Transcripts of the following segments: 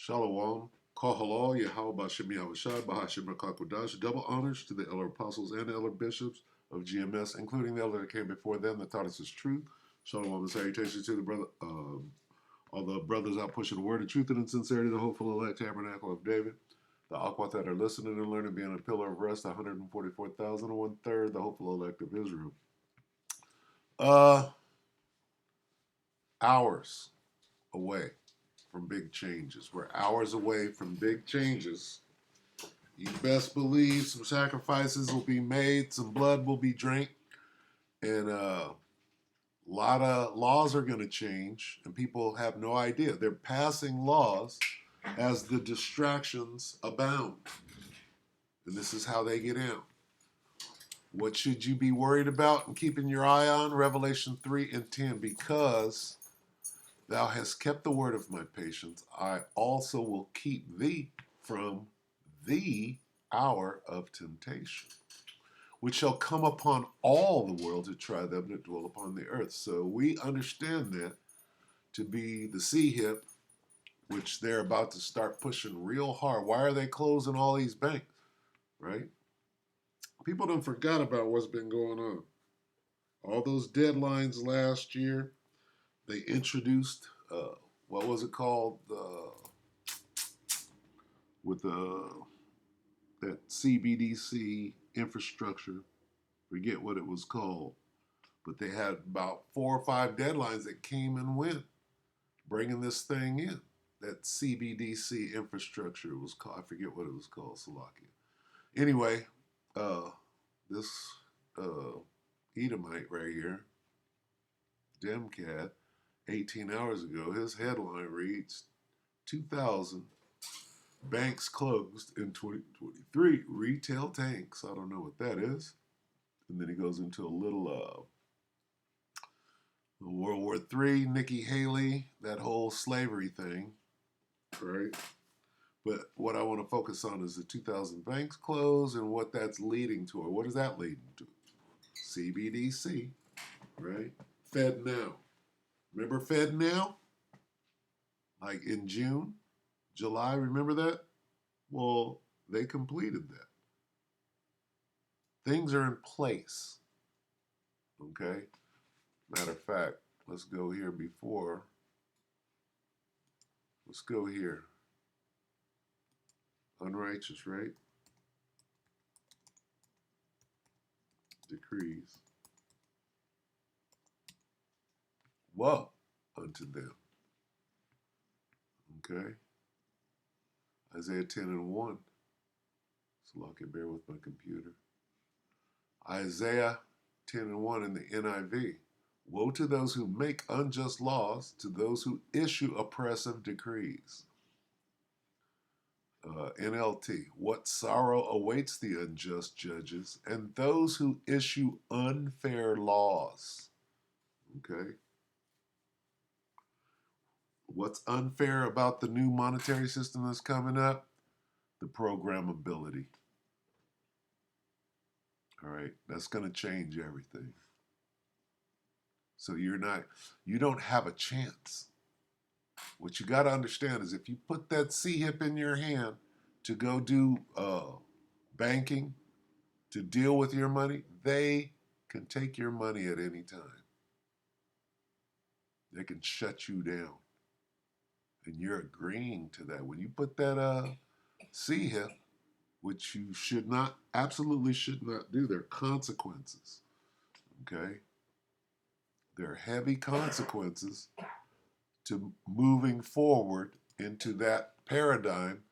Shalom. Kohalal, Yahweh Bashem Yahushai, Bahashim Rakakodash. Double honors to the elder apostles and elder bishops of GMS, including the elder that came before them that taught us his truth. Shalom and salutations to the brother, all the brothers out pushing the word of truth and in sincerity, the hopeful elect tabernacle of David. The Aquat that are listening and learning, being a pillar of rest, 144,000 and 1/3, the hopeful elect of Israel. Uh, Hours away from big changes. We're hours away from big changes. You best believe some sacrifices will be made, some blood will be drank, and a lot of laws are going to change, and people have no idea. They're passing laws as the distractions abound, and this is how they get in. What should you be worried about and keeping your eye on? Revelation 3 and 10, because thou hast kept the word of my patience, I also will keep thee from the hour of temptation, which shall come upon all the world to try them that dwell upon the earth. So we understand that to be the C-HIP, which they're about to start pushing real hard. Why are they closing all these banks, right? People don't forgot about what's been going on. All those deadlines last year, they introduced, what was it called, with that CBDC infrastructure, forget what it was called, but they had about 4 or 5 deadlines that came and went, bringing this thing in. That CBDC infrastructure was called, I forget what it was called, Salakia. Anyway, this Edomite right here, Demcat, 18 hours ago, his headline reads 2,000 banks closed in 2023, retail tanks. I don't know what that is. And then he goes into a little World War III, Nikki Haley, that whole slavery thing, right? But what I want to focus on is the 2,000 banks closed and what that's leading to, or what is that leading to? CBDC, right? Fed Now. Remember Fed Now? Like in June, July, remember that? Well, they completed that. Things are in place, okay? Matter of fact, let's go here before. Let's go here. Unrighteous, right? Decrees. Woe unto them. Okay? Isaiah 10 and 1. So I can bear with my computer. Isaiah 10 and 1 in the NIV. Woe to those who make unjust laws, to those who issue oppressive decrees. NLT. What sorrow awaits the unjust judges and those who issue unfair laws. Okay? What's unfair about the new monetary system that's coming up? The programmability. All right, that's going to change everything. So you don't have a chance. What you got to understand is if you put that C-HIP in your hand to go do banking, to deal with your money, they can take your money at any time. They can shut you down. And you're agreeing to that. When you put that C-HIP, which you should not, absolutely should not do, there are consequences. Okay? There are heavy consequences to moving forward into that paradigm,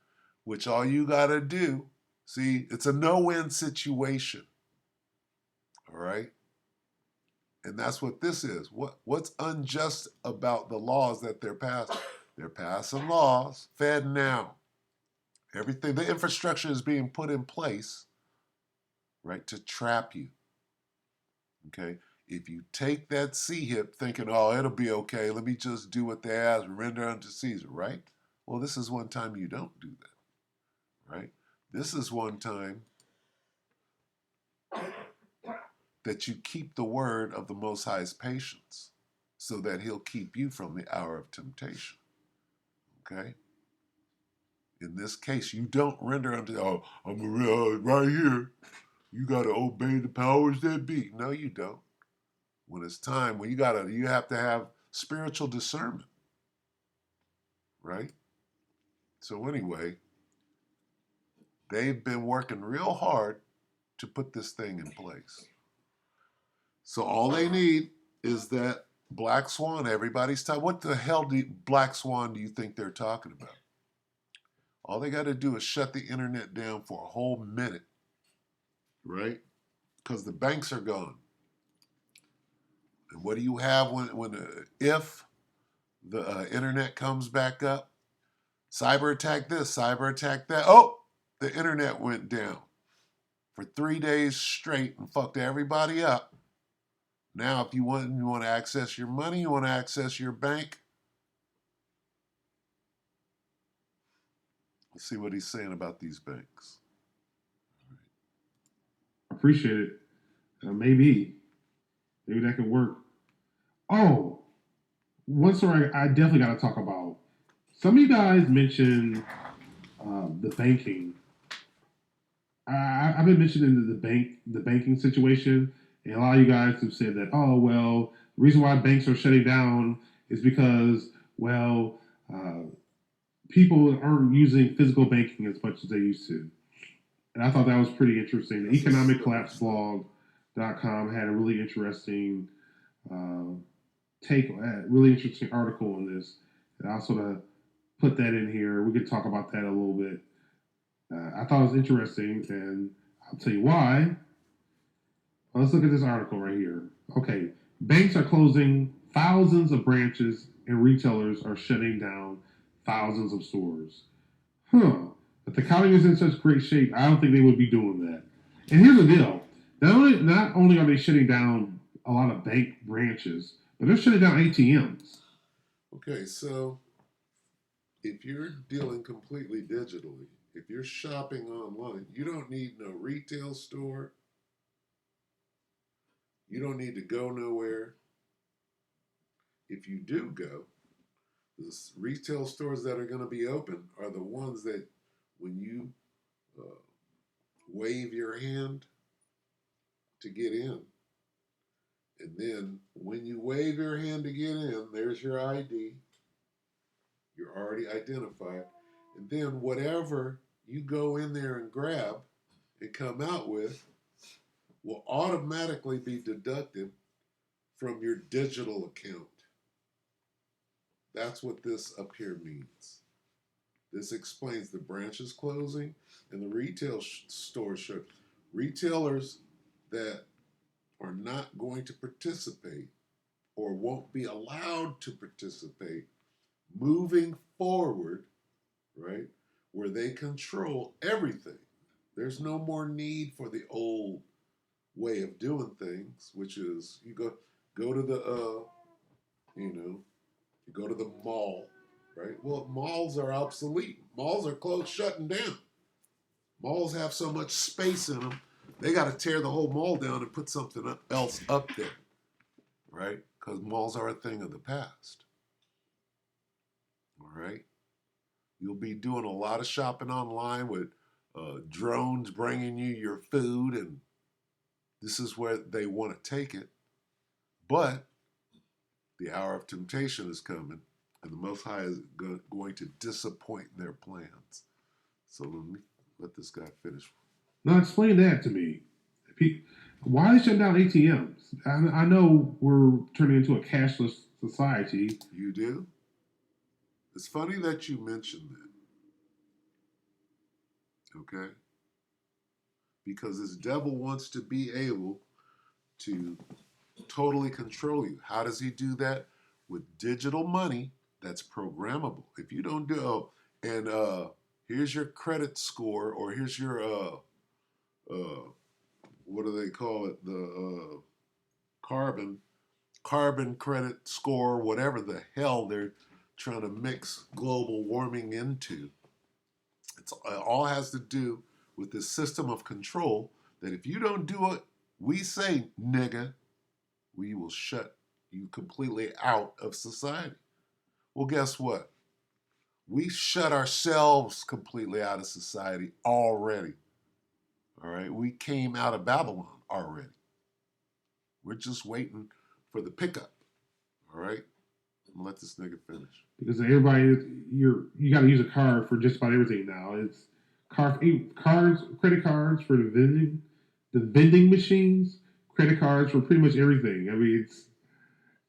which all you got to do, see, it's a no-win situation. All right? And that's what this is. What's unjust about the laws that they're passing? They're passing laws, Fed now. Everything, the infrastructure is being put in place, right, to trap you. Okay? If you take that C-HIP thinking, oh, it'll be okay, let me just do what they ask, render unto Caesar, right? Well, this is one time you don't do that, right? This is one time that you keep the word of the Most High's patience so that he'll keep you from the hour of temptation, okay? In this case, you don't render unto, oh, right here. You got to obey the powers that be. No, you don't. When it's time, when you have to have spiritual discernment, right? So anyway, they've been working real hard to put this thing in place. So all they need is that black swan. Everybody's talking. What the hell black swan do you think they're talking about? All they got to do is shut the internet down for a whole minute, right? Because the banks are gone. And what do you have if the internet comes back up? Cyber attack this, cyber attack that. Oh, the internet went down for 3 days straight and fucked everybody up. Now, if you want to access your money, you want to access your bank. Let's see what he's saying about these banks. Appreciate it. Maybe that could work. Oh, one story I definitely got to talk about. Some of you guys mentioned the banking. I've been mentioning the banking situation, and a lot of you guys have said that. Oh well, the reason why banks are shutting down is because people aren't using physical banking as much as they used to. And I thought that was pretty interesting. The economiccollapselog.com had a really interesting really interesting article on this. And I'll sort of put that in here. We could talk about that a little bit. I thought it was interesting, and I'll tell you why. Let's look at this article right here. Okay, banks are closing thousands of branches, and retailers are shutting down thousands of stores. If the economy is in such great shape, I don't think they would be doing that. And here's the deal. Not only are they shutting down a lot of bank branches, but they're shutting down ATMs. Okay, so if you're dealing completely digitally, if you're shopping online, you don't need no retail store. You don't need to go nowhere. If you do go, the retail stores that are going to be open are the ones that when you wave your hand to get in, and then when you wave your hand to get in, there's your ID. You're already identified. And then whatever you go in there and grab and come out with will automatically be deducted from your digital account. That's what this up here means. This explains the branches closing and the retail stores shut. Retailers that are not going to participate or won't be allowed to participate moving forward, right, where they control everything. There's no more need for the old way of doing things, which is you go to the you go to the mall, right? Well, malls are obsolete. Malls are closed, shutting down. Malls have so much space in them, they got to tear the whole mall down and put something else up there, right? Because malls are a thing of the past. All right? You'll be doing a lot of shopping online with drones bringing you your food, and this is where they want to take it. But the hour of temptation is coming, and the Most High is going to disappoint their plans. So let this guy finish. Now explain that to me. Why are they shutting down ATMs? I know we're turning into a cashless society. You do? It's funny that you mentioned that. Okay? Because this devil wants to be able to totally control you. How does he do that? With digital money that's programmable. If you don't do, and here's your credit score, or here's your what do they call it? The carbon credit score, whatever the hell they're trying to mix global warming into. It all has to do with this system of control that if you don't do it, we say, nigga, we will shut you completely out of society. Well, guess what? We shut ourselves completely out of society already. All right. We came out of Babylon already. We're just waiting for the pickup. All right. Let this nigga finish. Because everybody, you got to use a card for just about everything now. It's cards, credit cards for the vending machines, credit cards for pretty much everything. I mean, it's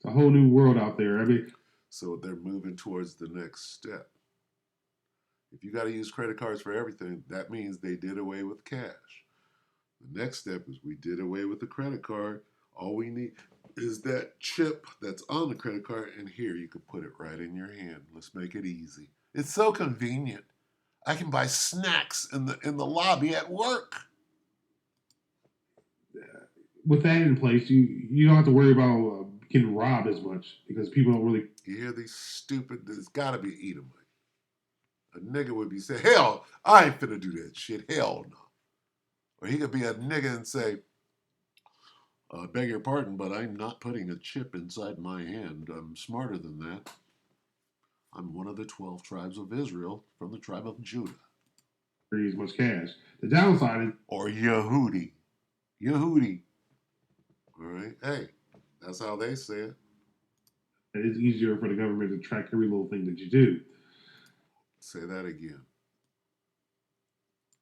a whole new world out there. I mean, so they're moving towards the next step. If you got to use credit cards for everything, that means they did away with cash. The next step is we did away with the credit card. All we need is that chip that's on the credit card, and here you can put it right in your hand. Let's make it easy. It's so convenient. I can buy snacks in the lobby at work. with that in place, you don't have to worry about getting robbed as much because people don't really. You hear these stupid? There's got to be an Edomite. A nigga would be saying, "Hell, I ain't finna do that shit. Hell no." Or he could be a nigga and say, "I beg your pardon, but I'm not putting a chip inside my hand. I'm smarter than that. I'm one of the 12 tribes of Israel from the tribe of Judah." As much cash. The downside is, or Yehudi. Yehudi. All right. Hey, that's how they say it. it's easier for the government to track every little thing that you do. Say that again.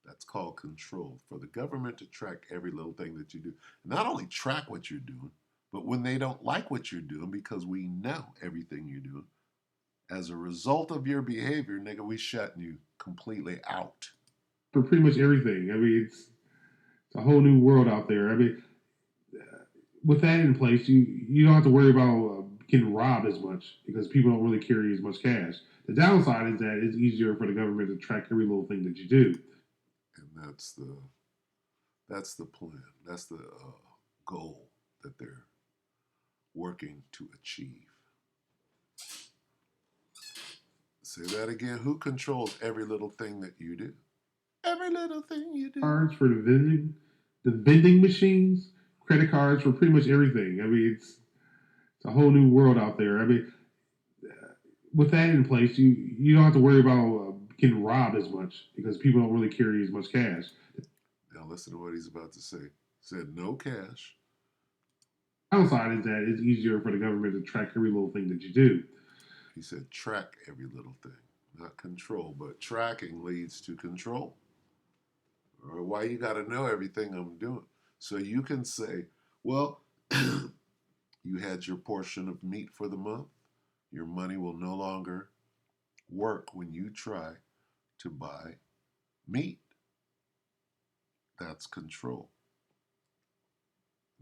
That's called control. For the government to track every little thing that you do. Not only track what you're doing, but when they don't like what you're doing, because we know everything you're doing, as a result of your behavior, nigga, we shutting you completely out. For pretty much everything. I mean, it's a whole new world out there. I mean, with that in place, you don't have to worry about getting robbed as much because people don't really carry as much cash. The downside is that it's easier for the government to track every little thing that you do. And that's the plan. That's the goal that they're working to achieve. Say that again. Who controls every little thing that you do? Every little thing you do. Cards for the vending machines, credit cards for pretty much everything. I mean, it's a whole new world out there. I mean, with that in place, you don't have to worry about getting robbed as much because people don't really carry as much cash. Now listen to what he's about to say. He said no cash. Downside is that it's easier for the government to track every little thing that you do. He said track every little thing, not control, but tracking leads to control. Or why you got to know everything I'm doing. So you can say, well, you had your portion of meat for the month. Your money will no longer work when you try to buy meat. That's control.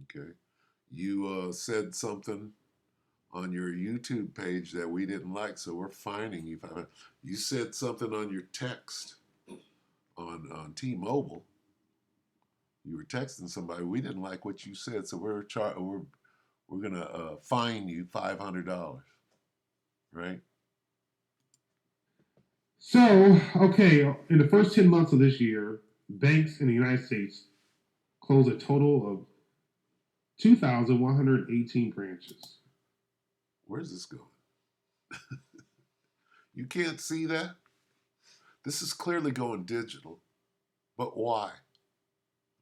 Okay. You said something on your YouTube page that we didn't like, so we're fining you. You said something on your text on T-Mobile. You were texting somebody. We didn't like what you said, so we're gonna fine you $500, right? So, okay, in the first 10 months of this year, banks in the United States closed a total of 2,118 branches. Where's this going? You can't see that? This is clearly going digital. But why?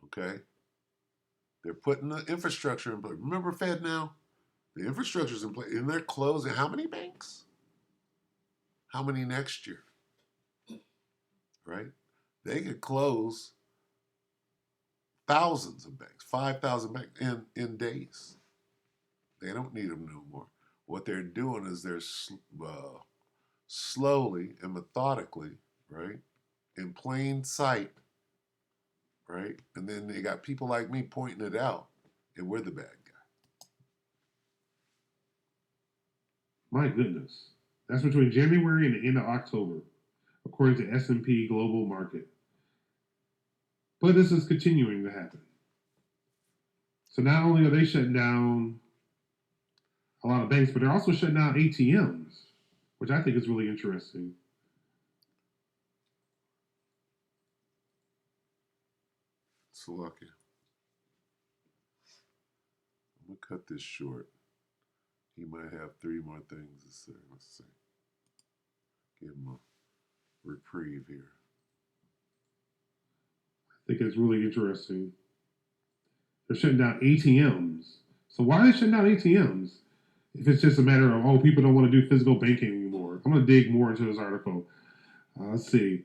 Okay? They're putting the infrastructure in place. Remember FedNow? The infrastructure's in place. And they're closing how many banks? How many next year? Right? They could close thousands of banks, 5,000 banks in days. They don't need them no more. What they're doing is they're slowly and methodically, right, in plain sight, right, and then they got people like me pointing it out, and we're the bad guy. My goodness. That's between January and the end of October, according to S&P Global Market. But this is continuing to happen. So not only are they shutting down a lot of banks, but they're also shutting down ATMs, which I think is really interesting. So lucky. I'm gonna cut this short. He might have 3 more things to say. Let's see. Give him reprieve here. I think it's really interesting. They're shutting down ATMs. So why are they shutting down ATMs? If it's just a matter of, oh, people don't want to do physical banking anymore. I'm going to dig more into this article. Let's see.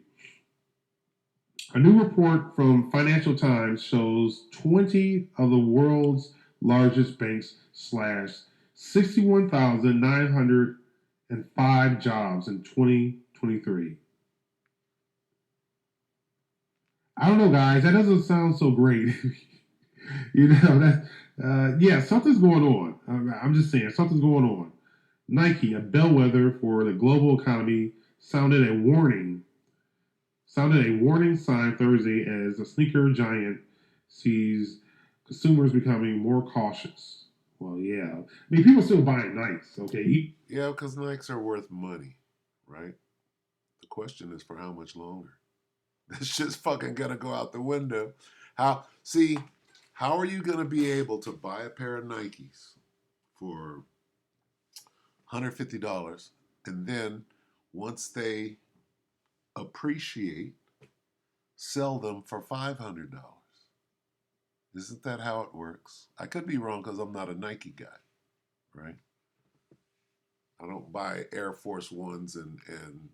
A new report from Financial Times shows 20 of the world's largest banks slashed 61,905 jobs in 2023. I don't know, guys. That doesn't sound so great. That yeah, something's going on. I'm just saying, something's going on. Nike, a bellwether for the global economy, sounded a warning sign Thursday as the sneaker giant sees consumers becoming more cautious. Well, yeah. I mean, people still buying Nikes, okay? Yeah, because Nikes are worth money, right? The question is for how much longer? This shit's fucking gonna go out the window. How are you gonna be able to buy a pair of Nikes for $150 and then once they appreciate, sell them for $500? Isn't that how it works? I could be wrong because I'm not a Nike guy, right? I don't buy Air Force Ones and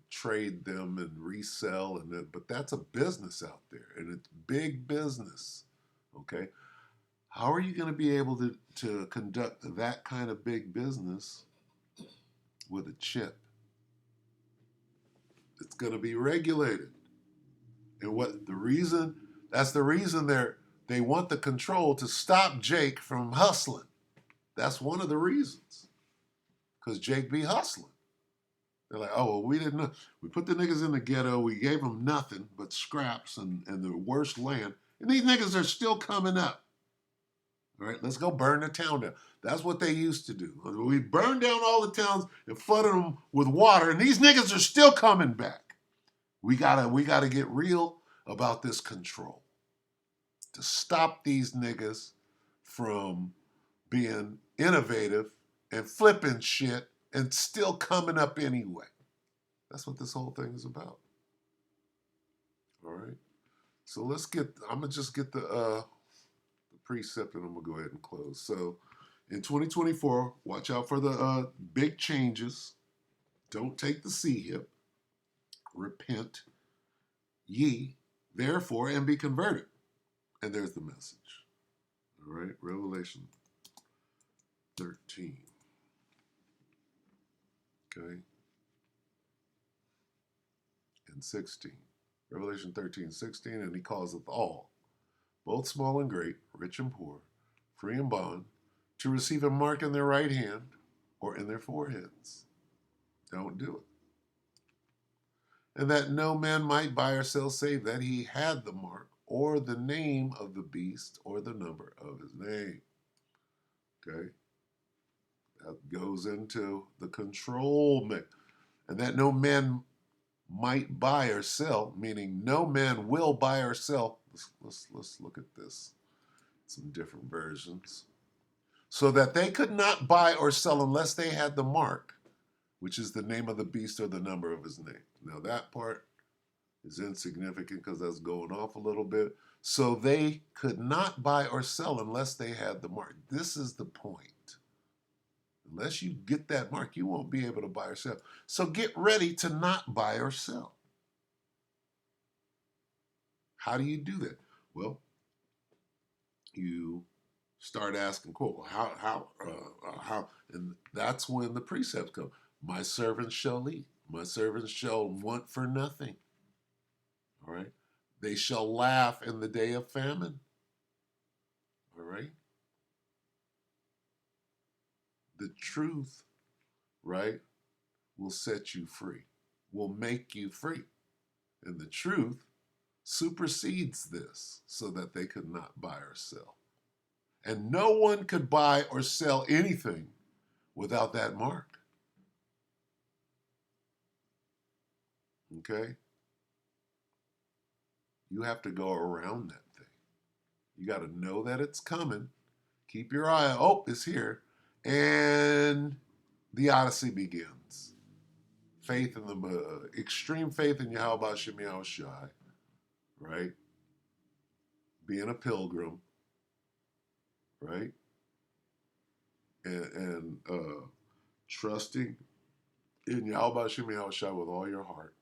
trade them and resell, but that's a business out there, and it's big business, okay? How are you going to be able to conduct that kind of big business with a chip? It's going to be regulated. And that's the reason they want the control to stop Jake from hustling. That's one of the reasons. Because Jake be hustling. They're like, oh, well, we didn't know. We put the niggas in the ghetto. We gave them nothing but scraps and the worst land. And these niggas are still coming up. All right, let's go burn the town down. That's what they used to do. We burned down all the towns and flooded them with water. And these niggas are still coming back. We gotta get real about this control. To stop these niggas from being innovative and flipping shit and still coming up anyway. That's what this whole thing is about. All right. So I'm going to just get the precept and I'm going to go ahead and close. So in 2024, watch out for the big changes. Don't take the C hip. Repent ye, therefore, and be converted. And there's the message. All right. Revelation 13. Okay. And 16. Revelation 13, 16. And he causeth all, both small and great, rich and poor, free and bond, to receive a mark in their right hand or in their foreheads. Don't do it. And that no man might buy or sell save that he had the mark or the name of the beast or the number of his name. Okay. That goes into the control mech. And that no man might buy or sell, meaning no man will buy or sell. Let's look at this. Some different versions. So that they could not buy or sell unless they had the mark, which is the name of the beast or the number of his name. Now that part is insignificant because that's going off a little bit. So they could not buy or sell unless they had the mark. This is the point. Unless you get that mark, you won't be able to buy or sell. So get ready to not buy or sell. How do you do that? Well, you start asking, quote, how, and that's when the precepts come. My servants shall eat. My servants shall want for nothing. All right. They shall laugh in the day of famine. All right. The truth, right, will set you free, will make you free. And the truth supersedes this so that they could not buy or sell. And no one could buy or sell anything without that mark. Okay? You have to go around that thing. You got to know that it's coming. Keep your eye, oh, it's here. And the Odyssey begins. faith in the extreme faith in Yahweh Shem Yahweh Shai, right? Being a pilgrim, right? And trusting in Yahweh Shem Yahweh Shai with all your heart,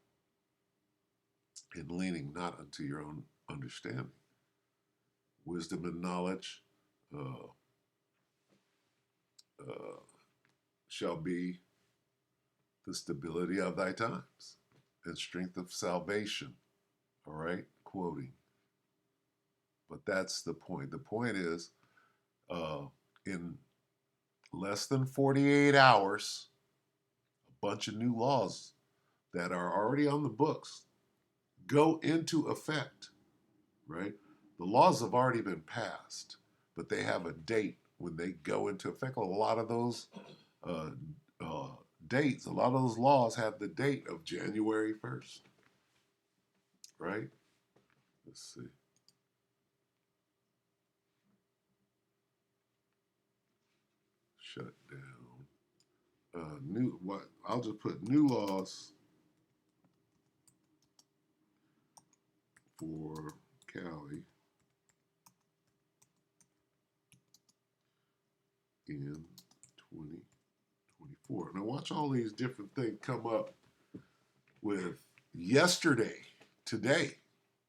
and leaning not unto your own understanding. Wisdom and knowledge shall be the stability of thy times and strength of salvation. All right, quoting. But that's the point. The point is, in less than 48 hours, a bunch of new laws that are already on the books go into effect, right? The laws have already been passed, but they have a date when they go into effect. A lot of those dates, a lot of those laws have the date of January 1st, right? Let's see. Shut down. New what? I'll just put new laws for Cali in 2024. Now watch all these different things come up with yesterday, today,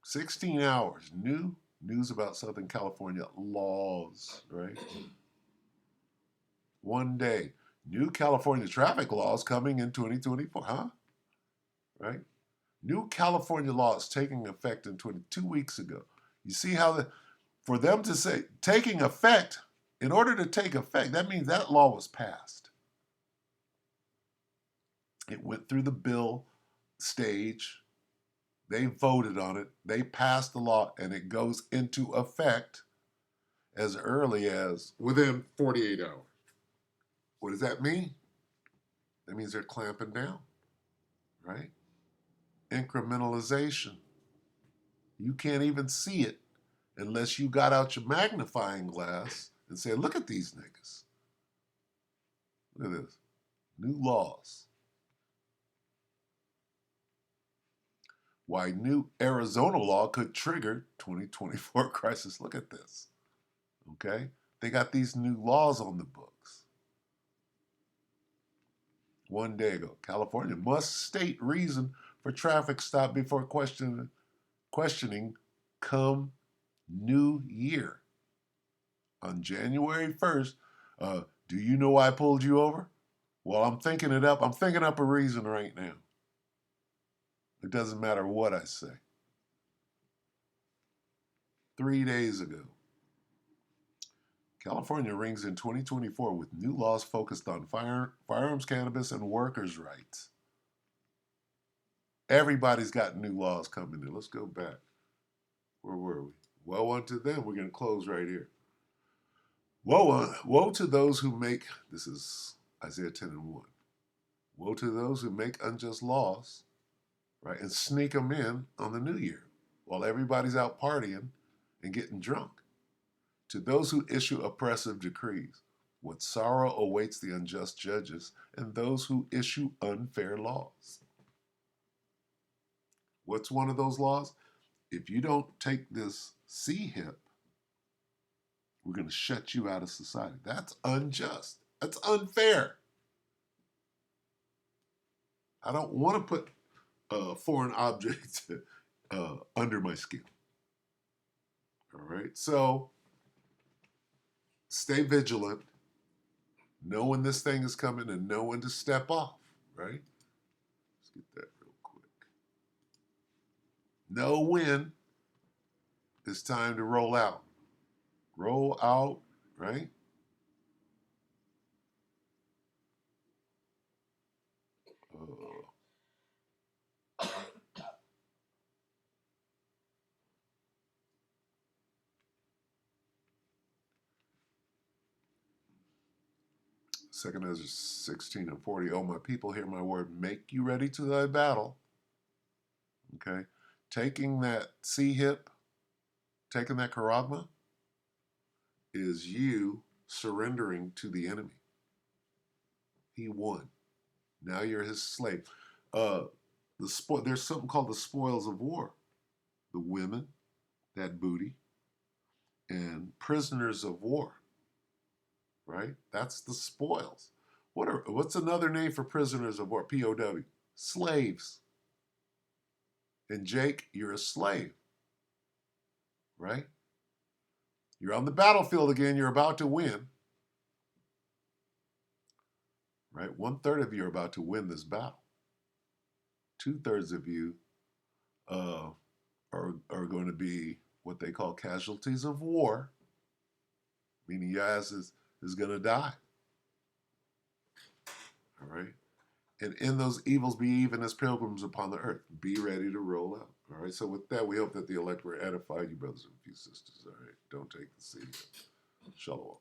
16 hours, new news about Southern California laws, right? One day, new California traffic laws coming in 2024, huh? Right? New California laws taking effect in 22 weeks ago. You see how for them to say taking effect, in order to take effect, that means that law was passed. It went through the bill stage. They voted on it. They passed the law, and it goes into effect as early as within 48 hours. What does that mean? That means they're clamping down, right? Incrementalization. You can't even see it unless you got out your magnifying glass and say, look at these niggas. Look at this. New laws. Why new Arizona law could trigger 2024 crisis. Look at this. Okay? They got these new laws on the books. One day ago, California must state reason for traffic stop before questioning come new year. On January 1st, do you know why I pulled you over? Well, I'm thinking it up. I'm thinking up a reason right now. It doesn't matter what I say. 3 days ago, California rings in 2024 with new laws focused on firearms, cannabis, and workers' rights. Everybody's got new laws coming in. Let's go back. Where were we? Woe unto them. We're going to close right here. Woe to those who make, this is Isaiah 10 and 1. Woe to those who make unjust laws, right, and sneak them in on the new year while everybody's out partying and getting drunk. To those who issue oppressive decrees, what sorrow awaits the unjust judges and those who issue unfair laws. What's one of those laws? If you don't take this CHIP, we're going to shut you out of society. That's unjust. That's unfair. I don't want to put foreign objects under my skin. All right. So stay vigilant. Know when this thing is coming and know when to step off. Right. Let's get that real quick. Know when it's time to roll out. Roll out. Right. Second Ezra 16 and 40. Oh, my people, hear my word. Make you ready to thy battle. Okay. Taking that CHIP, taking that charagma, is you surrendering to the enemy. He won. Now you're his slave. There's something called the spoils of war. The women, that booty, and prisoners of war. Right? That's the spoils. What's another name for prisoners of war? POW. Slaves. And Jake, you're a slave. Right? You're on the battlefield again. You're about to win. Right? 1/3 of you are about to win this battle. 2/3 of you are going to be what they call casualties of war, meaning your ass is going to die. All right? And in those evils be even as pilgrims upon the earth. Be ready to roll out. All right? So with that, we hope that the elect were edified, you brothers and you sisters. All right? Don't take the seat. Shalom.